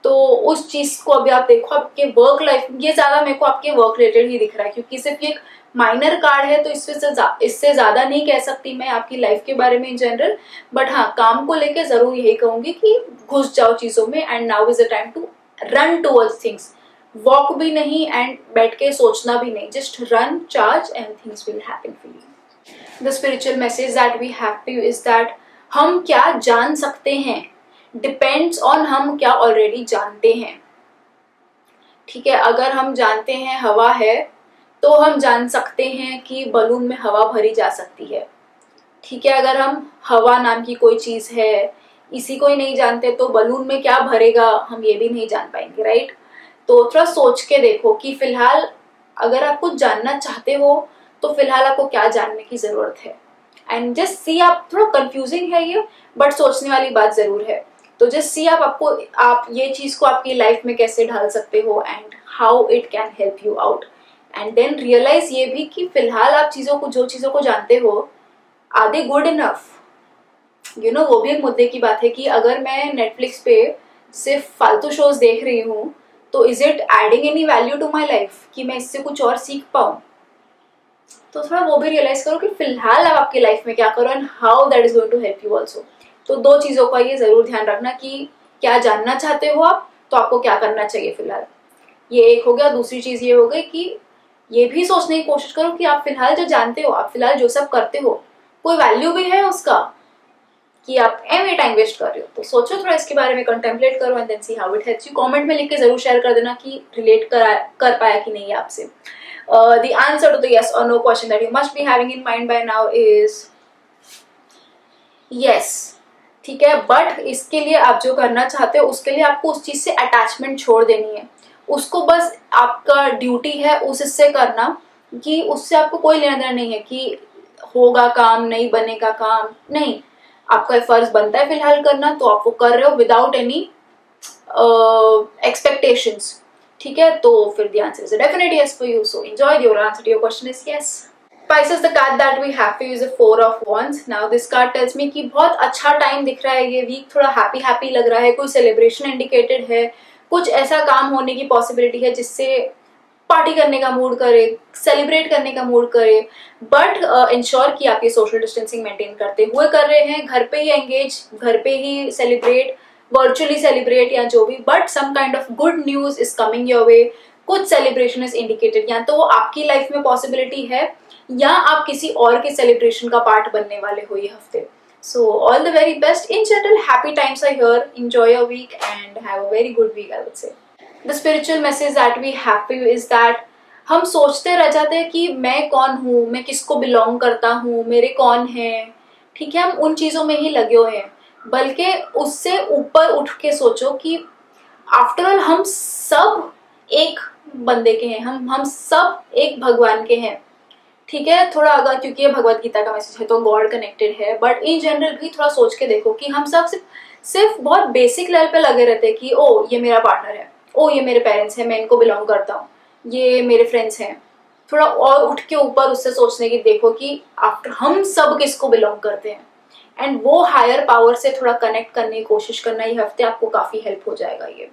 तो उस चीज को अभी आप देखो आपके वर्क लाइफ, ये ज्यादा मेरे को आपके वर्क रिलेटेड ही दिख रहा है, क्योंकि सिर्फ एक माइनर कार्ड है, तो इससे ज्यादा नहीं कह सकती मैं आपकी लाइफ के बारे में इन जनरल। बट हाँ, काम को लेके जरूर यही कहूंगी कि घुस जाओ चीजों में, and now is the time to run towards things. Walk भी नहीं एंड बैठ के सोचना भी नहीं, just run, charge and things will happen for you. The spiritual message that we have to is that हम क्या जान सकते हैं डिपेंड्स ऑन हम क्या ऑलरेडी जानते हैं, ठीक है। अगर हम जानते हैं हवा है, तो हम जान सकते हैं कि बलून में हवा भरी जा सकती है, ठीक है। अगर हम हवा नाम की कोई चीज है इसी को ही नहीं जानते, तो बलून में क्या भरेगा हम ये भी नहीं जान पाएंगे, राइट। तो थोड़ा सोच के देखो कि फिलहाल अगर आप कुछ जानना चाहते हो तो फिलहाल आपको क्या जानने की जरूरत है। एंड जस्ट सी, आप थोड़ा कंफ्यूजिंग है ये, बट सोचने वाली बात जरूर है। तो जस्ट सी आप ये चीज को आपकी लाइफ में कैसे ढाल सकते हो and how it can help you out. And then realise ये भी कि फिलहाल आप जो चीजों को जानते हो, are they good enough, you know. वो भी एक मुद्दे की बात है कि अगर मैं नेटफ्लिक्स पे सिर्फ फालतू शोज देख रही हूँ, तो is it adding any value to my life कि मैं इससे कुछ और सीख पाऊँ। तो थोड़ा वो भी रियलाइज करो कि फिलहाल आप आपकी लाइफ में क्या करो and how that is going to help you also. तो दो चीजों का ये जरूर ध्यान रखना कि क्या जानना चाहते हो आप, तो आपको क्या करना चाहिए फिलहाल, ये एक हो गया। दूसरी चीज ये हो गई कि ये भी सोचने की कोशिश करो कि आप फिलहाल जो जानते हो, आप फिलहाल जो सब करते हो, कोई वैल्यू भी है उसका, कि आप एम टाइम वेस्ट कर रहे हो। तो सोचो थोड़ा इसके बारे में, कंटेम्पलेट करो and then see how it helps you. Comment में लिख के जरूर शेयर कर देना कि रिलेट कर पाया कि नहीं आपसे। The answer to the yes or no question that you must be having in mind by now is yes, ठीक है। बट इसके लिए आप जो करना चाहते हो उसके लिए आपको उस चीज से अटैचमेंट छोड़ देनी है। उसको बस आपका ड्यूटी है उससे करना, कि उससे आपको कोई लेना देना नहीं है कि होगा काम नहीं बनेगा काम नहीं। आपका फर्ज बनता है फिलहाल करना, तो आप वो कर रहे हो विदाउट एनी एक्सपेक्टेशंस, ठीक है? तो फिर the answer is definitely yes for you, so enjoy. Your answer to your question is yes. Pisces, the card that we have to use a 4 of Wands. Now this card tells me कि बहुत अच्छा time दिख रहा है, ये week थोड़ा happy happy लग रहा है, कोई सेलिब्रेशन इंडिकेटेड है, कुछ ऐसा काम होने की पॉसिबिलिटी है जिससे पार्टी करने का मूड करे, सेलिब्रेट करने का मूड करे, बट इंश्योर कि आप ये सोशल डिस्टेंसिंग मेंटेन करते हुए कर रहे हैं, घर पे ही एंगेज, घर पे ही सेलिब्रेट, वर्चुअली सेलिब्रेट या जो भी, but some kind of good news is coming your way, कुछ सेलिब्रेशन इज इंडिकेटेड, या तो वो आपकी लाइफ में पॉसिबिलिटी है या आप किसी और के सेलिब्रेशन का पार्ट बनने वाले हो ये हफ्ते। So all the very best. In general happy times are here, enjoy your week and have a very good week, I would say. The spiritual message that we have for you is that हम सोचते रह जाते हैं कि मैं कौन हूँ, मैं किसको बिलोंग करता हूँ, मेरे कौन है, ठीक है? हम उन चीजों में ही लगे हुए हैं, बल्कि उससे ऊपर उठ के सोचो कि आफ्टर ऑल हम सब एक बंदे के हैं, हम सब एक भगवान के हैं, ठीक है? थोड़ा अगर, क्योंकि ये भगवत गीता का मैसेज है तो गॉड कनेक्टेड है, बट इन जनरल भी थोड़ा सोच के देखो कि हम सब सिर्फ बहुत बेसिक लेवल पे लगे रहते हैं कि ओ ये मेरा पार्टनर है, ओ ये मेरे पेरेंट्स हैं, मैं इनको बिलोंग करता हूँ, ये मेरे फ्रेंड्स हैं। थोड़ा और उठ के ऊपर उससे सोचने की देखो कि आफ्टर हम सब किसको बिलोंग करते हैं, एंड वो हायर पावर से थोड़ा कनेक्ट करने की कोशिश करना ये हफ्ते आपको काफी हेल्प हो जाएगा ये।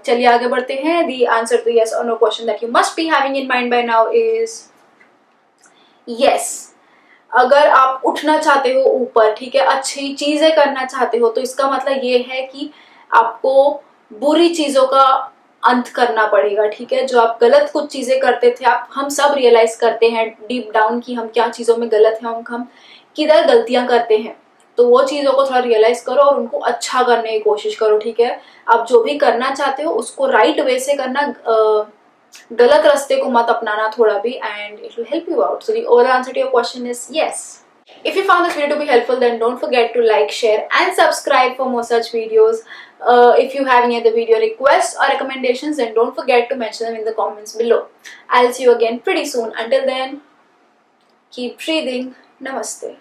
चलिए आगे बढ़ते हैं। द आंसर टू यस और no question that you must be having in mind by now is yes. अगर आप उठना चाहते हो ऊपर, ठीक है, अच्छी चीजें करना चाहते हो, तो इसका मतलब ये है कि आपको बुरी चीजों का अंत करना पड़ेगा, ठीक है? जो आप गलत कुछ चीजें करते थे, आप हम सब रियलाइज करते हैं डीप डाउन कि हम क्या चीजों में गलत हैं, हम किधर गलतियां करते हैं, तो वो चीजों को थोड़ा रियलाइज करो और उनको अच्छा करने की कोशिश करो, ठीक है? आप जो भी करना चाहते हो उसको राइट वे से करना, गलत रास्ते को मत अपनाना थोड़ा भी, and it will help you out. So the overall answer to your question is yes. If you found this video to be helpful, then don't forget to like, share and subscribe for more such videos. If you have any other video requests or recommendations, then don't forget to mention them in the comments below. I'll see you again pretty soon. Until then, keep breathing. Namaste.